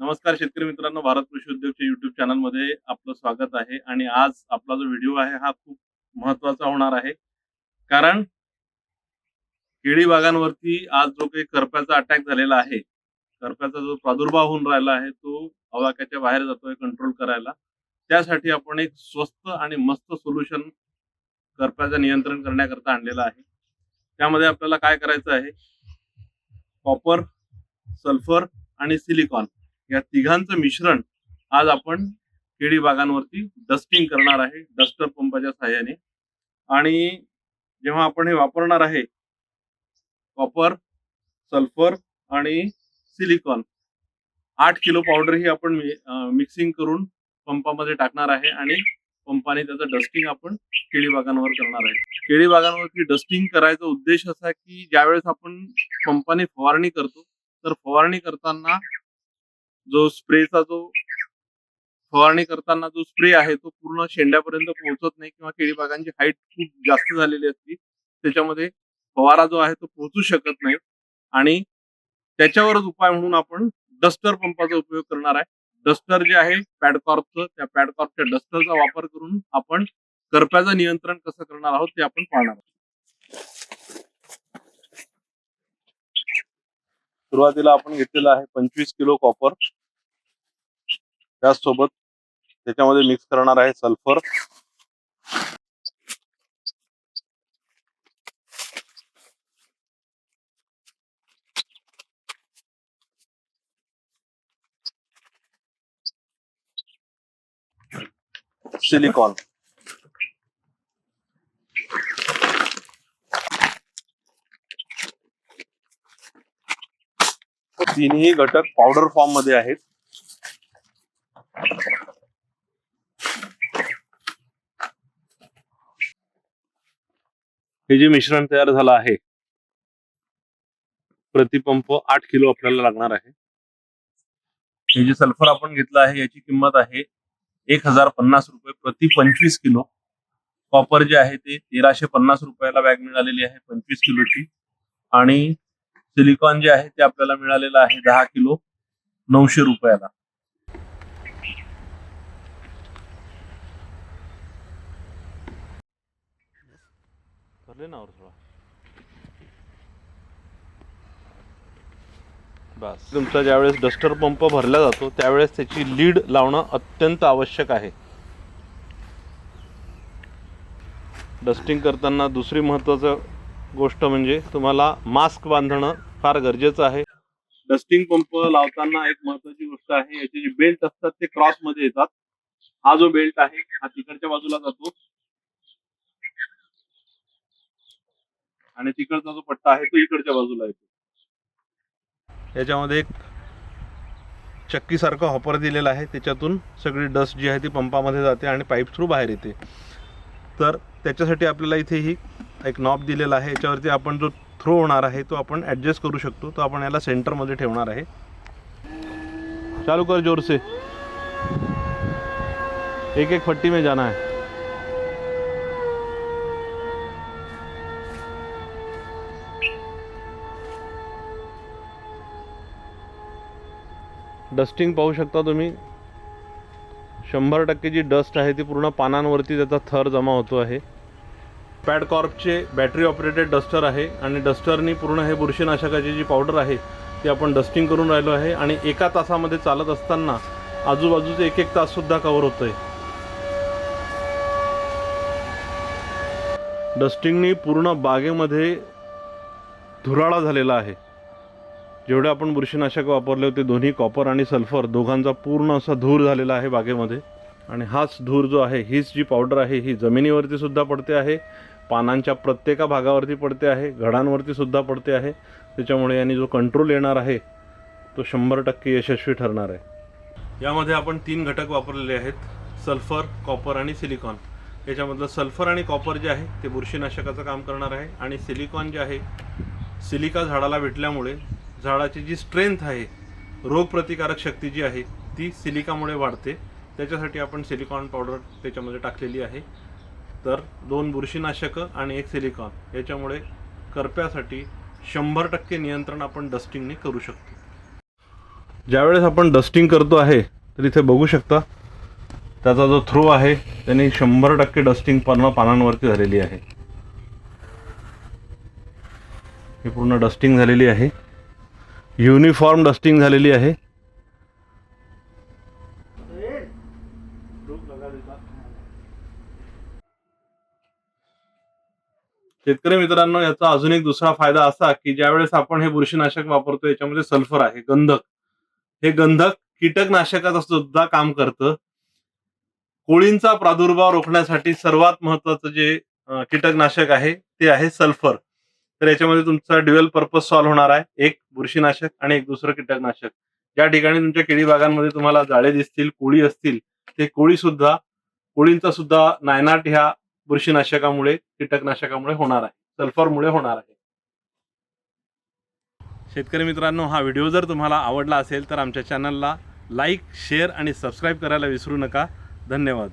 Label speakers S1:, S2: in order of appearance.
S1: नमस्कार शेतकरी मित्रांनो, भारत कृषी उद्योगच्या युट्यूब चॅनलमध्ये आपलं स्वागत आहे. आणि आज आपला जो व्हिडिओ आहे हा खूप महत्त्वाचा होणार आहे. कारण केळी बागांवरती आज जो काही करप्याचा अटॅक झालेला आहे, करप्याचा जो प्रादुर्भाव होऊन राहिला आहे, तो आवाक्याच्या बाहेर जातोय कंट्रोल करायला. त्यासाठी आपण एक स्वस्त आणि मस्त सोल्युशन करप्याचं नियंत्रण करण्याकरता आणलेलं आहे. त्यामध्ये आपल्याला काय करायचं आहे, कॉपर, सल्फर आणि सिलिकॉन या तिघांचं मिश्रण आज आपण केळी बागांवरती डस्टिंग करणार आहे डस्टर पंपाच्या सहाय्याने. आणि जेव्हा आपण हे वापरणार आहे, कॉपर, सल्फर आणि सिलिकॉन 8 किलो पावडर ही आपण मिक्सिंग करून पंपामध्ये टाकणार आहे आणि पंपाने त्याचं डस्टिंग आपण केळी बागांवर करणार आहे. केळी बागांवरती डस्टिंग करायचा उद्देश असा की ज्यावेळेस आपण पंपाने फवारणी करतो, तर फवारणी करताना जो स्प्रेचा जो फवारणी करताना जो स्प्रे आहे तो पूर्ण शेंड्यापर्यंत पोहोचत नाही किंवा केळी बागांची हाईट खूप जास्त झालेली असते, त्याच्यामध्ये फवारा जो आहे तो पोहोचू शकत नाही. आणि त्याच्यावरच उपाय म्हणून आपण डस्टर पंपाचा उपयोग करणार आहे. डस्टर जे आहे पॅडकॉर्पचं, त्या पॅडकॉर्पच्या डस्टरचा वापर करून आपण करप्याचं नियंत्रण कसं करणार आहोत ते आपण पाहणार आहोत. सुरुवातीला आपण घेतलेलं आहे 25 किलो कॉपर. त्याचसोबत त्याच्यामध्ये मिक्स करणार आहे सल्फर, सिलिकॉन, तिन्ही घटक पावडर फॉर्म मध्ये आहेत. हे जे मिश्रण तयार झालं आहे, प्रतिपंप 8 किलो आपल्याला लागणार आहे. हे जे सल्फर आपण घेतलं आहे याची किंमत आहे 1050 रुपये प्रति 25 किलो. कॉपर जे आहे ते 1350 रुपयाला बॅग मिळालेली आहे 25 किलोची. आणि सिलिकॉन जे आहे ते आपल्याला मिळालेलं आहे 10 किलो 900 रुपयाला. बस, तुमचा ज्यावेळेस डस्टर पंप भरला जातो त्यावेळेस त्याची लीड लावणं अत्यंत आवश्यक आहे. डस्टिंग करताना दुसरी महत्त्वाची गोष्ट म्हणजे तुम्हाला मास्क बांधणं फार गरजेचं आहे. डस्टिंग पंप लावताना एक महत्त्वाची गोष्ट आहे, याचे जे बेल्ट असतात ते क्रॉस मध्ये येतात. हा जो बेल्ट आहे हा तिकडच्या बाजूला जातो आणि तिकडचा जो पट्टा आहे तो इकडच्या बाजूला येतो. याच्यामध्ये एक चक्की सारखं हॉपर दिलेलं आहे, त्याच्यातून सगळी डस्ट जी आहे ती पंपामध्ये जाते आणि पाईप थ्रू बाहेर येते. तर त्याच्यासाठी आपल्याला इथे ही एक नॉब दिलेला आहे, याच्यावरती आपण जो थ्रो होणार आहे तो आपण ॲडजस्ट करू शकतो. तो आपण याला सेंटरमध्ये ठेवणार आहे. चालू कर जोर से, एक एक फट्टी में जाना है. डस्टिंग पाहू शकता तुम्ही, 100% जी डस्ट आहे ती पूर्ण पानांवरती त्याचा थर जमा होतो आहे. पॅडकॉर्पचे बॅटरी ऑपरेटेड डस्टर आहे आणि डस्टरनी पूर्ण हे बुरशीनाशकाची जी पावडर आहे ती आपण डस्टिंग करून राहिलो आहे. आणि एका तासामध्ये चालत असताना आजूबाजूचे एक ताससुद्धा कव्हर होतं आहे. डस्टिंगनी पूर्ण बागेमध्ये धुराळा झालेला आहे. जेवढे आपण बुरशीनाशक वापरले होते, दोन्ही कॉपर आणि सल्फर दोघांचा पूर्ण असा धूर झालेला आहे बागेमध्ये. आणि हाच धूर जो आहे, हीच जी पावडर आहे ही जमिनीवरती सुद्धा पडते आहे, पानांच्या प्रत्येक भागावरती पडते आहे, घडांवरती सुद्धा पडते आहे. त्याच्यामुळे यांनी जो कंट्रोल येणार आहे तो 100% यशस्वी ठरणार आहे. यामध्ये आपण 3 घटक वापरलेले आहेत, सल्फर, कॉपर आणि सिलिकॉन. याच्यामधलं सल्फर आणि कॉपर जे आहे ते बुरशीनाशकाचं काम करणार आहे. आणि सिलिकॉन जे आहे, सिलिका झाडाला भेटल्यामुळे झाडाची जी स्ट्रेंथ आहे, रोगप्रतिकारक शक्ती जी आहे ती सिलिकामुळे वाढते. त्याच्यासाठी आपण सिलिकॉन पावडर त्याच्यामध्ये टाकलेली आहे. तर 2 बुरशीनाशकं आणि 1 सिलिकॉन, याच्यामुळे करप्यासाठी 100% नियंत्रण आपण डस्टिंगने करू शकतो. ज्यावेळेस आपण डस्टिंग करतो आहे तर इथे बघू शकता त्याचा जो थ्रो आहे त्याने 100% डस्टिंग पूर्ण पानांवरती झालेली आहे. ही पूर्ण डस्टिंग झालेली आहे, युनिफॉर्म डस्टिंग झालेली आहे. शेतकरी मित्रांनो, याचा अजून एक दुसरा फायदा असा की ज्यावेळेस आपण हे बुरशीनाशक वापरतो याच्यामध्ये सल्फर आहे, गंधक. हे गंधक कीटकनाशकाचं सुद्धा काम करतं. कोळींचा प्रादुर्भाव रोखण्यासाठी सर्वात महत्वाचं जे कीटकनाशक आहे ते आहे सल्फर. तर याच्यामध्ये तुमचा ड्युअल पर्पज सॉल्व्ह होणार आहे, एक बुरशीनाशक आणि एक दुसरं कीटकनाशक. ज्या ठिकाणी तुमच्या केळी बागांमध्ये तुम्हाला जाळे दिसतील, कोळी असतील, ते कोळींचा सुद्धा नायनाट ह्या बुरशीनाशकामुळे, कीटकनाशकामुळे होणार आहे, सल्फरमुळे होणार आहे. शेतकरी मित्रांनो, हा व्हिडिओ जर तुम्हाला आवडला असेल तर आमच्या चॅनलला लाईक, शेअर आणि सबस्क्राईब करायला विसरू नका. धन्यवाद.